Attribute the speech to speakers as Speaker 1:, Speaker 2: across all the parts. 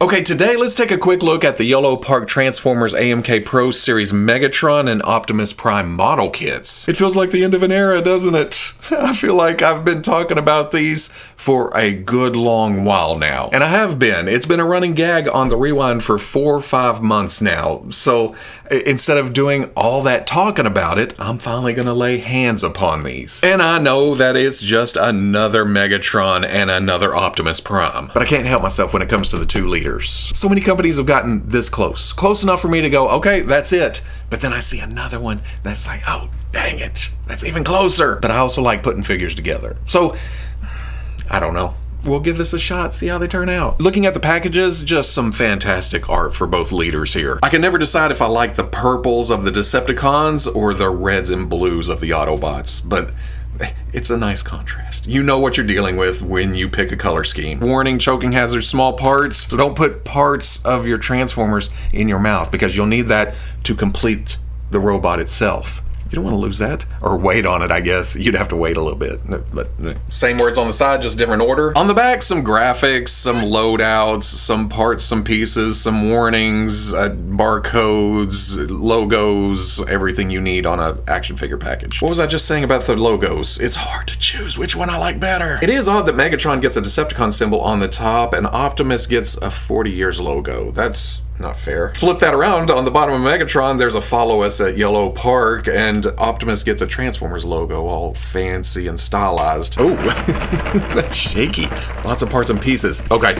Speaker 1: Okay, today let's take a quick look at the Yolopark Transformers AMK Pro Series Megatron and Optimus Prime model kits. It feels like the end of an era, doesn't it? I feel like I've been talking about these for a good long while now. And I have been. It's been a running gag on the Rewind for 4 or 5 months now. So instead of doing all that talking about it, I'm finally gonna lay hands upon these. And I know that it's just another Megatron and another Optimus Prime, but I can't help myself when it comes to the 2 liters. So many companies have gotten this close enough for me to go, okay, that's it. But then I see another one that's like, oh, dang it, that's even closer. But I also like putting figures together. So, I don't know. We'll give this a shot, see how they turn out. Looking at the packages, just some fantastic art for both leaders here. I can never decide if I like the purples of the Decepticons or the reds and blues of the Autobots, but it's a nice contrast. You know what you're dealing with when you pick a color scheme. Warning, choking hazards, small parts. So don't put parts of your Transformers in your mouth because you'll need that to complete the robot itself. You don't want to lose that. Or wait on it, I guess. You'd have to wait a little bit. But same words on the side, just different order. On the back, some graphics, some loadouts, some parts, some pieces, some warnings, barcodes, logos, everything you need on an action figure package. What was I just saying about the logos? It's hard to choose which one I like better. It is odd that Megatron gets a Decepticon symbol on the top and Optimus gets a 40 years logo. That's not fair. Flip that around, on the bottom of Megatron, there's a follow us at Yolopark, and Optimus gets a Transformers logo, all fancy and stylized. Oh, that's shaky. Lots of parts and pieces. Okay,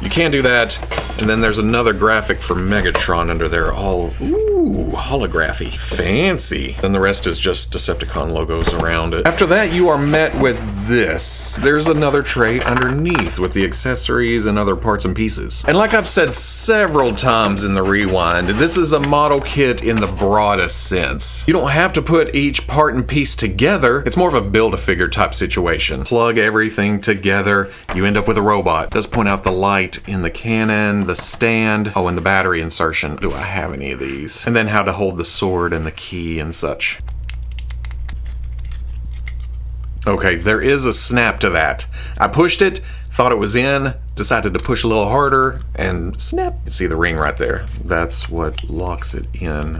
Speaker 1: you can't do that. And then there's another graphic for Megatron under there, all, ooh, holography. Fancy. Then the rest is just Decepticon logos around it. After that, you are met with this. There's another tray underneath with the accessories and other parts and pieces. And like I've said several times in the Rewind, this is a model kit in the broadest sense. You don't have to put each part and piece together. It's more of a build-a-figure type situation. Plug everything together, you end up with a robot. It does point out the light in the cannon, the stand, oh, and the battery insertion. Do I have any of these? And then how to hold the sword and the key and such. Okay, there is a snap to that. I pushed it, thought it was in, decided to push a little harder, and snap. You see the ring right there. That's what locks it in.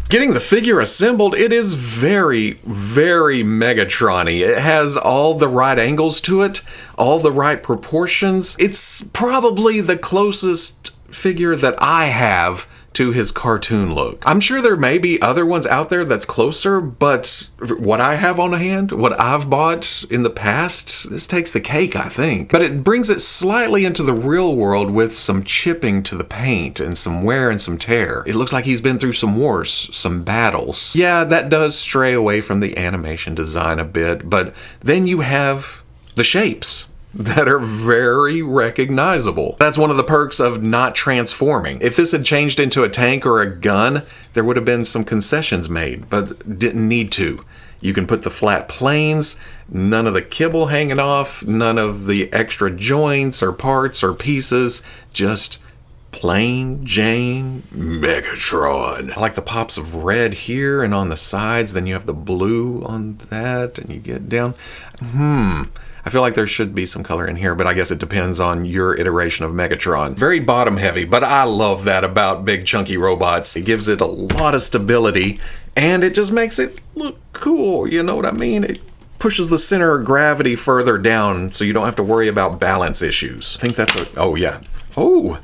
Speaker 1: Getting the figure assembled, it is very, very Megatron-y. It has all the right angles to it, all the right proportions. It's probably the closest figure that I have to his cartoon look. I'm sure there may be other ones out there that's closer, but what I have on hand, what I've bought in the past, this takes the cake, I think. But it brings it slightly into the real world with some chipping to the paint and some wear and some tear. It looks like he's been through some wars, some battles. Yeah, that does stray away from the animation design a bit, but then you have the shapes that are very recognizable. That's one of the perks of not transforming. If this had changed into a tank or a gun, there would have been some concessions made, but didn't need to. You can put the flat planes, none of the kibble hanging off, none of the extra joints or parts or pieces, just plain Jane Megatron. I like the pops of red here and on the sides, then you have the blue on that, and you get down. I feel like there should be some color in here, but I guess it depends on your iteration of Megatron. Very bottom heavy, but I love that about big chunky robots. It gives it a lot of stability, and it just makes it look cool, you know what I mean? It pushes the center of gravity further down so you don't have to worry about balance issues. I think that's a, oh yeah. Oh!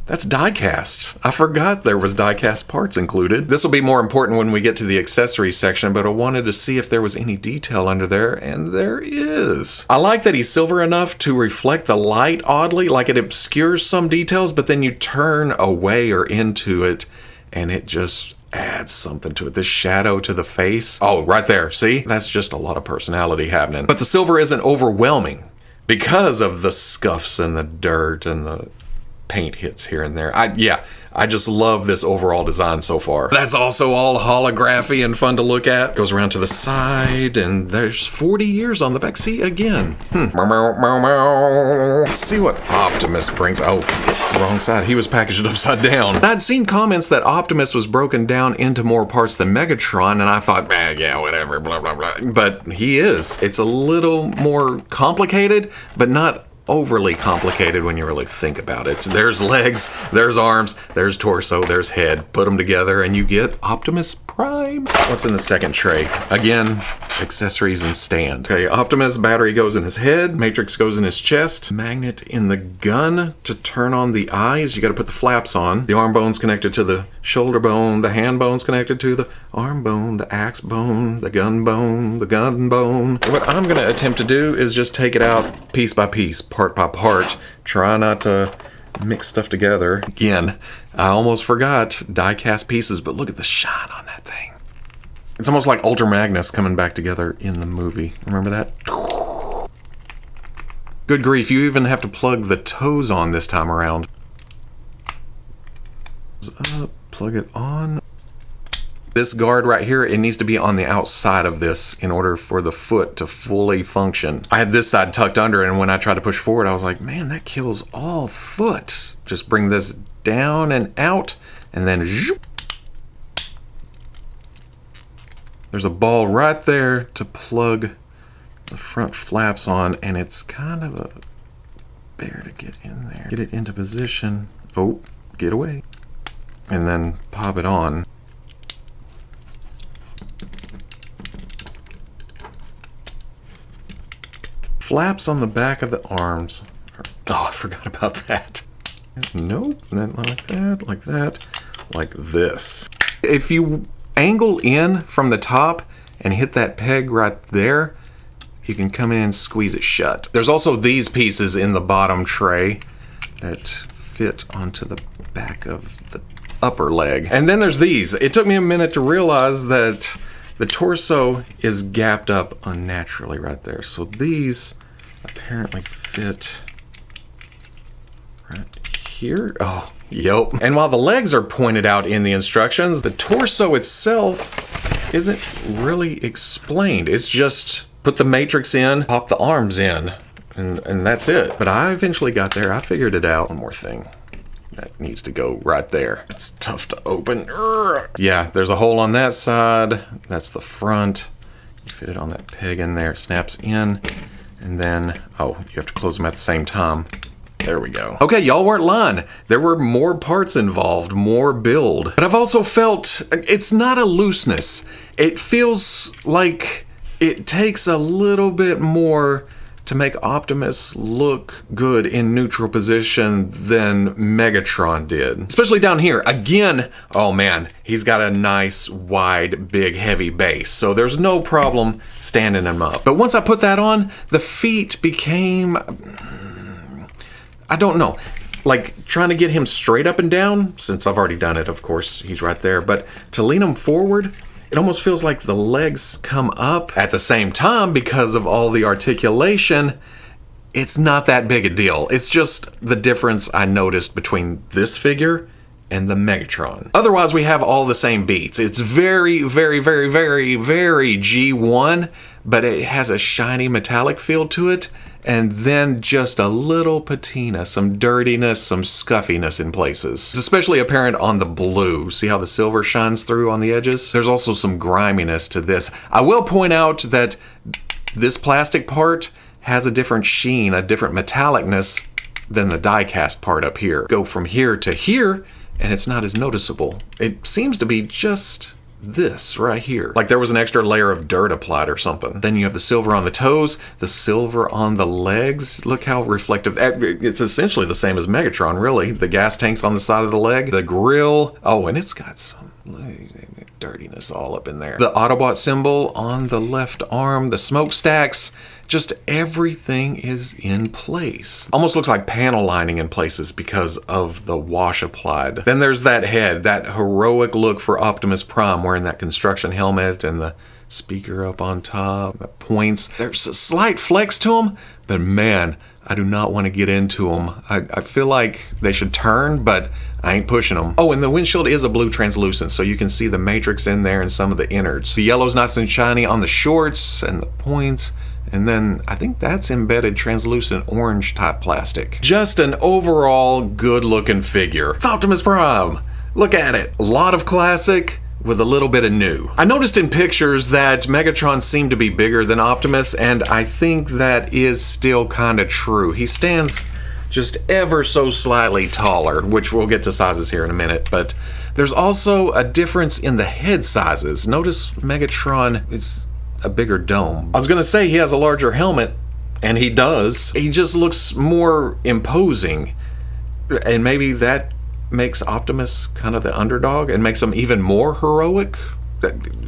Speaker 1: That's die-cast. I forgot there was die-cast parts included. This will be more important when we get to the accessories section, but I wanted to see if there was any detail under there, and there is. I like that he's silver enough to reflect the light oddly, like it obscures some details, but then you turn away or into it, and it just adds something to it. This shadow to the face. Oh, right there. See? That's just a lot of personality happening. But the silver isn't overwhelming because of the scuffs and the dirt and the paint hits here and there. I I just love this overall design so far. That's also all holography and fun to look at. Goes around to the side, and there's 40 years on the back. See, again. See what Optimus brings. Oh, wrong side. He was packaged upside down. I'd seen comments that Optimus was broken down into more parts than Megatron, and I thought, yeah, whatever, blah, blah, blah. But he is. It's a little more complicated, but not overly complicated when you really think about it. There's legs, there's arms, there's torso, there's head. Put them together and you get Optimus Prime. What's in the second tray? Again, accessories and stand. Okay, Optimus battery goes in his head, matrix goes in his chest, magnet in the gun to turn on the eyes. You got to put the flaps on. The arm bone's connected to the shoulder bone, the hand bone's connected to the arm bone, the axe bone, the gun bone, the gun bone. What I'm gonna attempt to do is just take it out piece by piece, part by part. Try not to mix stuff together. Again, I almost forgot die-cast pieces, but look at the shine on that thing. It's almost like Ultra Magnus coming back together in the movie. Remember that? Good grief, you even have to plug the toes on this time around. Plug it on. This guard right here, it needs to be on the outside of this in order for the foot to fully function. I had this side tucked under, and when I tried to push forward, I was like, man, that kills all foot. Just bring this down and out, and then zoop. There's a ball right there to plug the front flaps on, and it's kind of a bear to get in there. Get it into position. Oh, get away. And then pop it on. Flaps on the back of the arms. Oh, I forgot about that. Nope, not like that, like that, like this. If you angle in from the top and hit that peg right there, you can come in and squeeze it shut. There's also these pieces in the bottom tray that fit onto the back of the upper leg. And then there's these. It took me a minute to realize that the torso is gapped up unnaturally right there. So these apparently fit right here. Oh, yep. And while the legs are pointed out in the instructions, the torso itself isn't really explained. It's just put the matrix in, pop the arms in, and that's it. But I eventually got there. I figured it out. One more thing. That needs to go right there. It's tough to open. Yeah, there's a hole on that side. That's the front. You fit it on that peg in there. It snaps in. And then, oh, you have to close them at the same time. There we go. Okay, y'all weren't lying. There were more parts involved, more build. But I've also felt it's not a looseness. It feels like it takes a little bit more to make Optimus look good in neutral position than Megatron did. Especially down here. Again, oh man, he's got a nice, wide, big, heavy base. So there's no problem standing him up. But once I put that on, the feet became, I don't know, like trying to get him straight up and down, since I've already done it, of course, he's right there. But to lean him forward, it almost feels like the legs come up at the same time because of all the articulation. It's not that big a deal. It's just the difference I noticed between this figure and the Megatron. Otherwise, we have all the same beats. It's very, very, very, very, very G1, but it has a shiny metallic feel to it. And then just a little patina, some dirtiness, some scuffiness in places. It's especially apparent on the blue. See how the silver shines through on the edges? There's also some griminess to this. I will point out that this plastic part has a different sheen, a different metallicness than the die-cast part up here. Go from here to here, and it's not as noticeable. It seems to be just this right here. Like there was an extra layer of dirt applied or something. Then you have the silver on the toes, the silver on the legs. Look how reflective. It's essentially the same as Megatron, really. The gas tanks on the side of the leg, the grill. Oh, and it's got some dirtiness all up in there. The Autobot symbol on the left arm, the smokestacks. Just everything is in place. Almost looks like panel lining in places because of the wash applied. Then there's that head, that heroic look for Optimus Prime wearing that construction helmet and the speaker up on top, the points. There's a slight flex to him, but man, I do not want to get into them. I feel like they should turn, but I ain't pushing them. Oh, and the windshield is a blue translucent, so you can see the matrix in there and some of the innards. The yellow's nice and shiny on the shorts and the points. And then I think that's embedded translucent orange type plastic. Just an overall good looking figure. It's Optimus Prime. Look at it. A lot of classic with a little bit of new. I noticed in pictures that Megatron seemed to be bigger than Optimus, and I think that is still kind of true. He stands just ever so slightly taller, which we'll get to sizes here in a minute, but there's also a difference in the head sizes. Notice Megatron is a bigger dome. I was gonna say he has a larger helmet, and he does. He just looks more imposing, and maybe that makes Optimus kind of the underdog and makes him even more heroic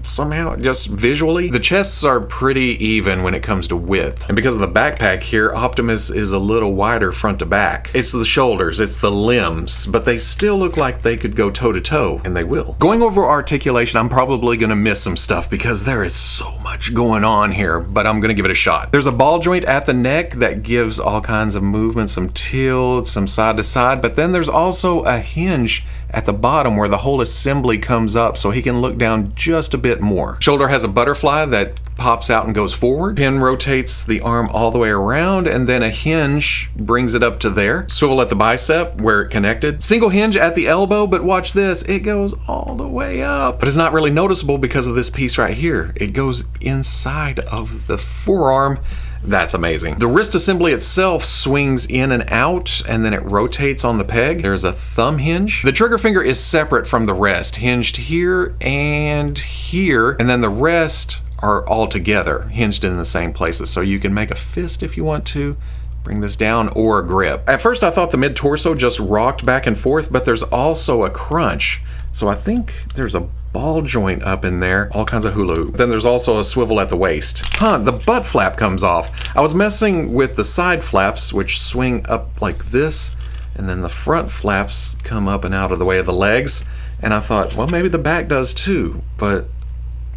Speaker 1: somehow, just visually. The chests are pretty even when it comes to width, and because of the backpack here, Optimus is a little wider front to back. It's the shoulders, it's the limbs, but they still look like they could go toe to toe, and they will. Going over articulation, I'm probably gonna miss some stuff because there is so much going on here, but I'm gonna give it a shot. There's a ball joint at the neck that gives all kinds of movement, some tilt, some side to side, but then there's also a hinge at the bottom where the whole assembly comes up so he can look down just a bit more. Shoulder has a butterfly that pops out and goes forward. Pin rotates the arm all the way around, and then a hinge brings it up to there. Swivel at the bicep where it connected. Single hinge at the elbow, but watch this, it goes all the way up. But it's not really noticeable because of this piece right here. It goes inside of the forearm. That's amazing. The wrist assembly itself swings in and out, and then it rotates on the peg. There's a thumb hinge. The trigger finger is separate from the rest, hinged here and here, and then the rest are all together, hinged in the same places. So you can make a fist if you want to, bring this down, or a grip. At first I thought the mid-torso just rocked back and forth, but there's also a crunch. So I think there's a ball joint up in there, all kinds of hula hoop. Then there's also a swivel at the waist. The butt flap comes off. I was messing with the side flaps, which swing up like this, and then the front flaps come up and out of the way of the legs, and I thought, well, maybe the back does too, but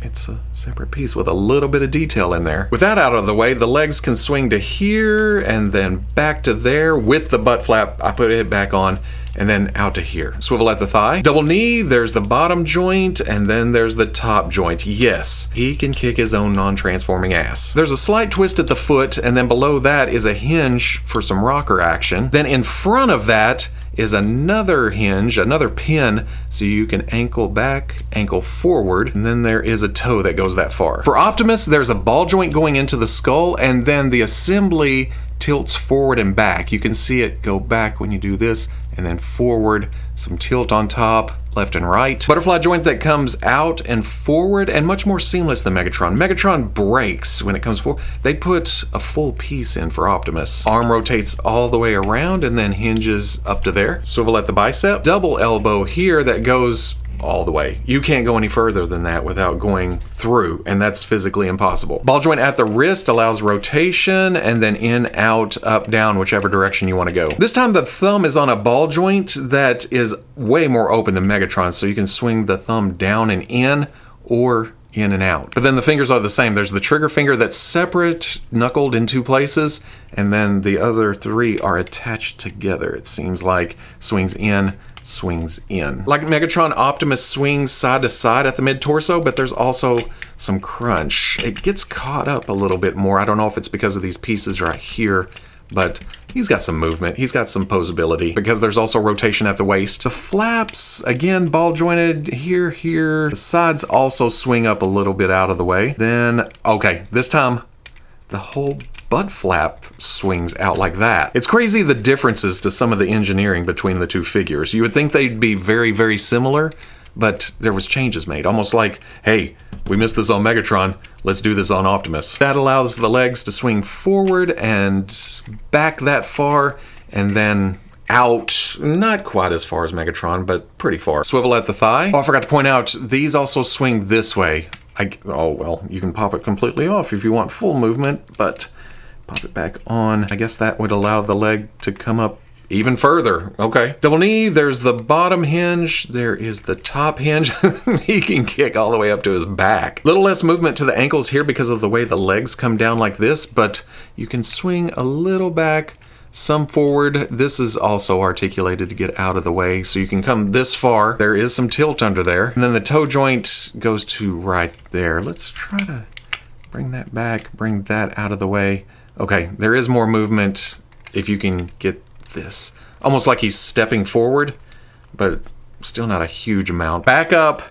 Speaker 1: it's a separate piece with a little bit of detail in there. With that out of the way, the legs can swing to here and then back to there. With the butt flap, I put it back on, and then out to here. Swivel at the thigh. Double knee, there's the bottom joint, and then there's the top joint. Yes, he can kick his own non-transforming ass. There's a slight twist at the foot, and then below that is a hinge for some rocker action. Then in front of that is another hinge, another pin, so you can ankle back, ankle forward, and then there is a toe that goes that far. For Optimus, there's a ball joint going into the skull, and then the assembly tilts forward and back. You can see it go back when you do this, and then forward, some tilt on top, left and right. Butterfly joint that comes out and forward, and much more seamless than Megatron. Megatron breaks when it comes forward. They put a full piece in for Optimus. Arm rotates all the way around and then hinges up to there. Swivel at the bicep. Double elbow here that goes all the way. You can't go any further than that without going through, and that's physically impossible. Ball joint at the wrist allows rotation, and then in, out, up, down, whichever direction you want to go. This time the thumb is on a ball joint that is way more open than Megatron, so you can swing the thumb down and in, or in and out. But then the fingers are the same. There's the trigger finger that's separate, knuckled in two places, and then the other three are attached together. It seems like swings in, swings in. Like Megatron, Optimus swings side to side at the mid-torso, but there's also some crunch. It gets caught up a little bit more. I don't know if it's because of these pieces right here, but he's got some movement. He's got some posability because there's also rotation at the waist. The flaps, again, ball jointed here. The sides also swing up a little bit out of the way. Then, okay, this time the whole butt flap swings out like that. It's crazy the differences to some of the engineering between the two figures. You would think they'd be very, very similar, but there was changes made. Almost like, hey, we missed this on Megatron, let's do this on Optimus. That allows the legs to swing forward and back that far, and then out, not quite as far as Megatron, but pretty far. Swivel at the thigh. Oh, I forgot to point out, these also swing this way. Oh, well, you can pop it completely off if you want full movement, but pop it back on. I guess that would allow the leg to come up even further. Okay. Double knee, there's the bottom hinge, there is the top hinge. He can kick all the way up to his back. Little less movement to the ankles here because of the way the legs come down like this, but you can swing a little back, some forward. This is also articulated to get out of the way, so you can come this far. There is some tilt under there. And then the toe joint goes to right there. Let's try to bring that back, bring that out of the way. Okay, there is more movement if you can get this. Almost like he's stepping forward, but still not a huge amount. Back up.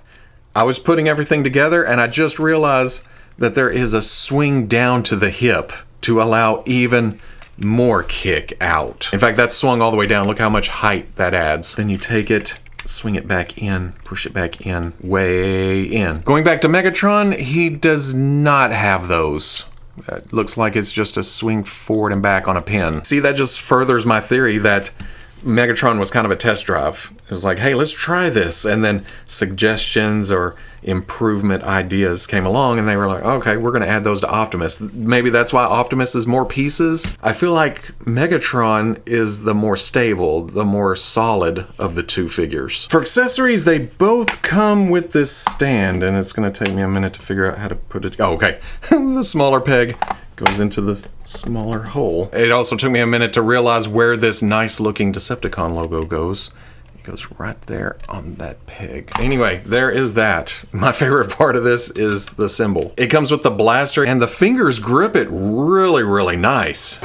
Speaker 1: I was putting everything together and I just realized that there is a swing down to the hip to allow even more kick out. In fact, that's swung all the way down. Look how much height that adds. Then you take it, swing it back in, push it back in, way in. Going back to Megatron, he does not have those. It looks like it's just a swing forward and back on a pin. See, that just furthers my theory that Megatron was kind of a test drive. It was like, hey, let's try this. And then suggestions or improvement ideas came along and they were like, okay, we're going to add those to Optimus. Maybe that's why Optimus is more pieces. I feel like Megatron is the more stable, the more solid of the two figures. For accessories, they both come with this stand, and it's going to take me a minute to figure out how to put it. Oh, okay. The smaller peg goes into the smaller hole. It also took me a minute to realize where this nice looking Decepticon logo goes. It goes right there on that peg. Anyway, there is that. My favorite part of this is the symbol. It comes with the blaster and the fingers grip it really, really nice.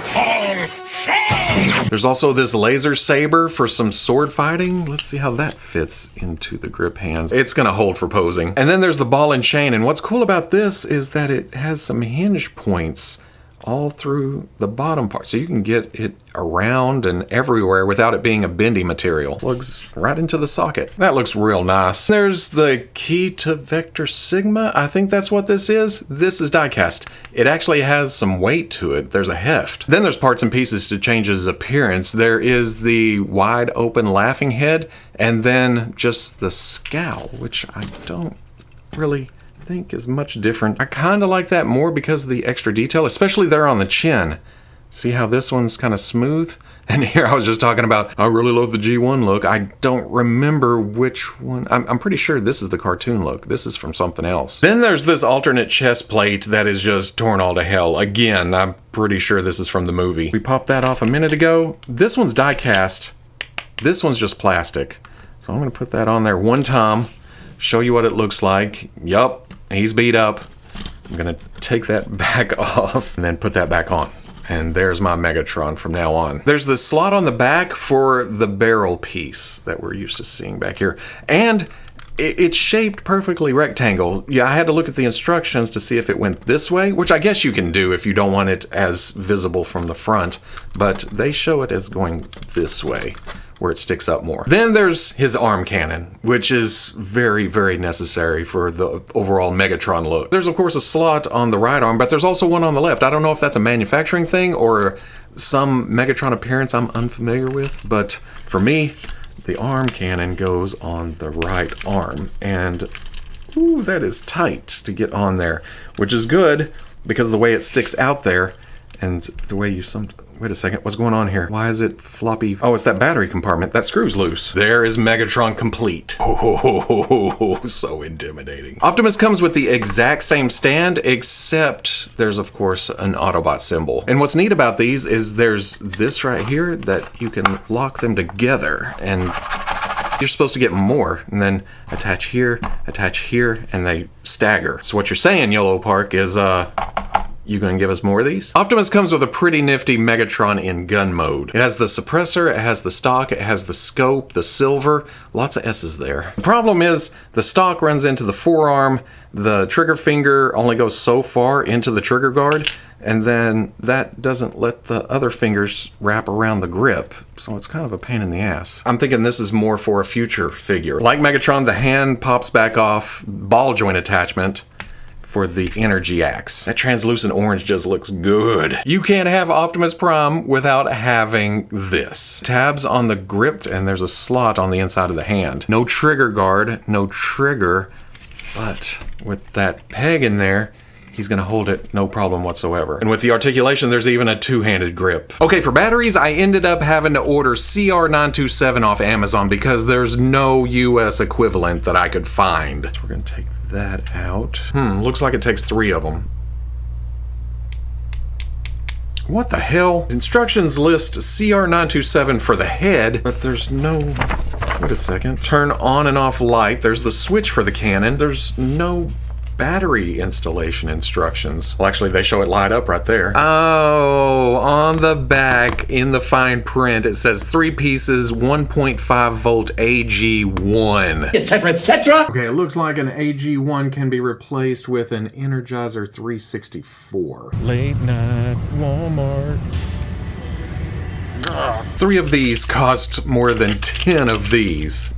Speaker 1: There's also this laser saber for some sword fighting. Let's see how that fits into the grip hands. It's gonna hold for posing. And then there's the ball and chain, and what's cool about this is that it has some hinge points all through the bottom part, so you can get it around and everywhere without it being a bendy material. Plugs right into the socket. That looks real nice. There's the key to Vector Sigma. I think that's what this is. This is die-cast. It actually has some weight to it. There's a heft. Then there's parts and pieces to change his appearance. There is the wide open laughing head, and then just the scowl, which I don't really think is much different. I kind of like that more because of the extra detail, especially there on the chin. See how this one's kind of smooth? And here I was just talking about, I really love the G1 look. I don't remember which one. I'm pretty sure this is the cartoon look. This is from something else. Then there's this alternate chest plate that is just torn all to hell. Again, I'm pretty sure this is from the movie. We popped that off a minute ago. This one's die cast. This one's just plastic. So I'm gonna put that on there one time, show you what it looks like. Yup. He's beat up. I'm gonna take that back off and then put that back on. And there's my Megatron from now on. There's the slot on the back for the barrel piece that we're used to seeing back here. And it's shaped perfectly rectangle. Yeah, I had to look at the instructions to see if it went this way, which I guess you can do if you don't want it as visible from the front, but they show it as going this way, where it sticks up more. Then there's his arm cannon, which is very, very necessary for the overall Megatron look. There's of course a slot on the right arm, but there's also one on the left. I don't know if that's a manufacturing thing or some Megatron appearance I'm unfamiliar with, but for me, the arm cannon goes on the right arm, and ooh, that is tight to get on there, which is good because of the way it sticks out there and the way you wait a second, what's going on here? Why is it floppy? Oh, it's that battery compartment. That screw's loose. There is Megatron complete. Oh, so intimidating. Optimus comes with the exact same stand, except there's of course an Autobot symbol. And what's neat about these is there's this right here that you can lock them together, and you're supposed to get more, and then attach here, and they stagger. So what you're saying, Yolopark, is you gonna give us more of these? Optimus comes with a pretty nifty Megatron in gun mode. It has the suppressor, it has the stock, it has the scope, the silver, lots of S's there. The problem is the stock runs into the forearm, the trigger finger only goes so far into the trigger guard, and then that doesn't let the other fingers wrap around the grip, so it's kind of a pain in the ass. I'm thinking this is more for a future figure. Like Megatron, the hand pops back off, ball joint attachment for the energy axe. That translucent orange just looks good. You can't have Optimus Prime without having this. Tabs on the grip, and there's a slot on the inside of the hand. No trigger guard, no trigger, but with that peg in there, he's gonna hold it no problem whatsoever. And with the articulation, there's even a two-handed grip. Okay, for batteries, I ended up having to order CR927 off Amazon because there's no US equivalent that I could find. So we're gonna take that out. Looks like it takes 3 of them. What the hell? Instructions list CR927 for the head, but there's no... Wait a second. Turn on and off light. There's the switch for the cannon. There's no battery installation instructions. Well, actually, they show it light up right there. Oh, on the back in the fine print, it says 3 pieces, 1.5 volt AG1, etc., etc. Okay, it looks like an AG1 can be replaced with an Energizer 364. Late night Walmart. 3 of these cost more than 10 of these.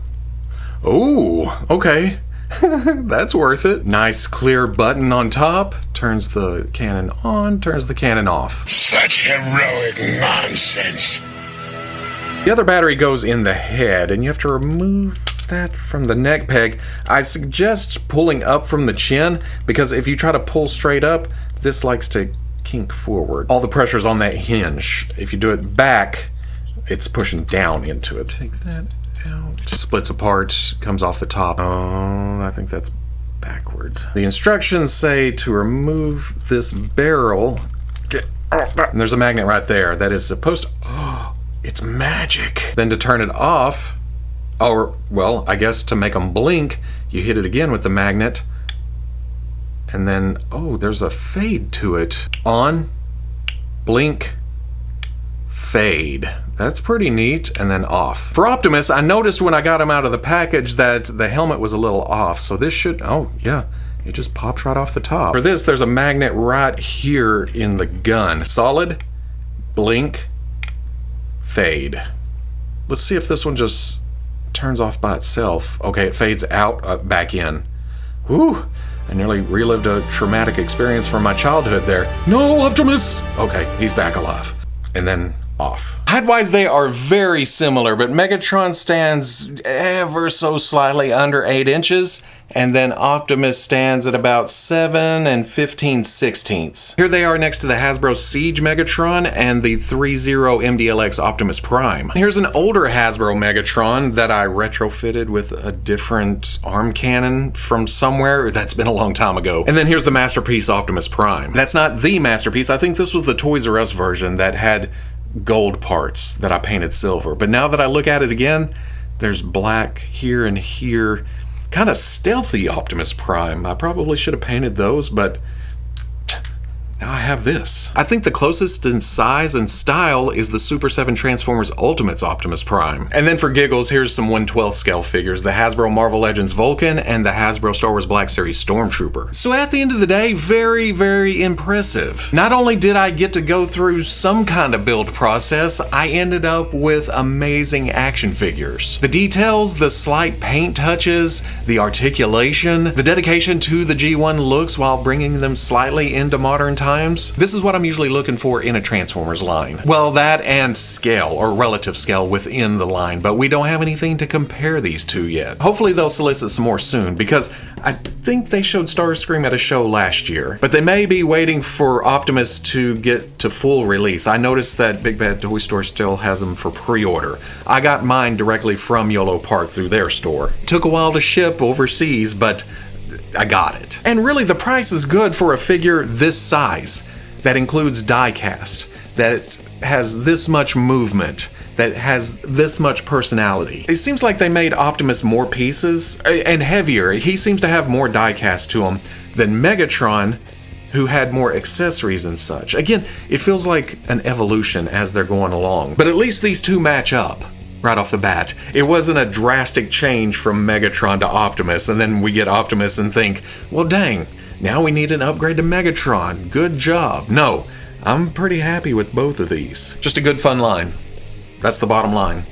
Speaker 1: Oh, okay. That's worth it. Nice clear button on top. Turns the cannon on, turns the cannon off.
Speaker 2: Such heroic nonsense.
Speaker 1: The other battery goes in the head, and you have to remove that from the neck peg. I suggest pulling up from the chin, because if you try to pull straight up, this likes to kink forward. All the pressure's on that hinge. If you do it back, it's pushing down into it. Take that out. Splits apart, comes off the top. Oh, I think that's backwards. The instructions say to remove this barrel. And there's a magnet right there that is supposed to... Oh, it's magic. Then to turn it off, or, well, I guess to make them blink, you hit it again with the magnet. And then, oh, there's a fade to it. On, blink, fade. That's pretty neat. And then off. For Optimus, I noticed when I got him out of the package that the helmet was a little off. So this should, oh yeah, it just pops right off the top. For this, there's a magnet right here in the gun. Solid, blink, fade. Let's see if this one just turns off by itself. Okay, it fades out, back in. Whew. I nearly relived a traumatic experience from my childhood there. No, Optimus! Okay, he's back alive. And then off. Height-wise, they are very similar, but Megatron stands ever so slightly under 8 inches, and then Optimus stands at about 7 15/16. Here they are next to the Hasbro Siege Megatron and the 3.0 MDLX Optimus Prime. Here's an older Hasbro Megatron that I retrofitted with a different arm cannon from somewhere. That's been a long time ago. And then here's the masterpiece Optimus Prime. That's not the masterpiece. I think this was the Toys R Us version that had gold parts that I painted silver. But now that I look at it again, there's black here and here. Kind of stealthy Optimus Prime. I probably should have painted those, but now I have this. I think the closest in size and style is the Super 7 Transformers Ultimates Optimus Prime. And then for giggles, here's some 1/12 scale figures. The Hasbro Marvel Legends Vulcan and the Hasbro Star Wars Black Series Stormtrooper. So at the end of the day, very, very impressive. Not only did I get to go through some kind of build process, I ended up with amazing action figures. The details, the slight paint touches, the articulation, the dedication to the G1 looks while bringing them slightly into modern times. This is what I'm usually looking for in a Transformers line. Well, that and scale, or relative scale within the line, but we don't have anything to compare these two yet. Hopefully they'll solicit some more soon, because I think they showed Starscream at a show last year, but they may be waiting for Optimus to get to full release. I noticed that Big Bad Toy Store still has them for pre-order. I got mine directly from Yolopark through their store. It took a while to ship overseas, but I got it. And really, the price is good for a figure this size, that includes die cast, that has this much movement, that has this much personality. It seems like they made Optimus more pieces and heavier. He seems to have more die cast to him than Megatron, who had more accessories and such. Again, it feels like an evolution as they're going along. But at least these two match up right off the bat. It wasn't a drastic change from Megatron to Optimus, and then we get Optimus and think, well dang, now we need an upgrade to Megatron. Good job. No, I'm pretty happy with both of these. Just a good fun line. That's the bottom line.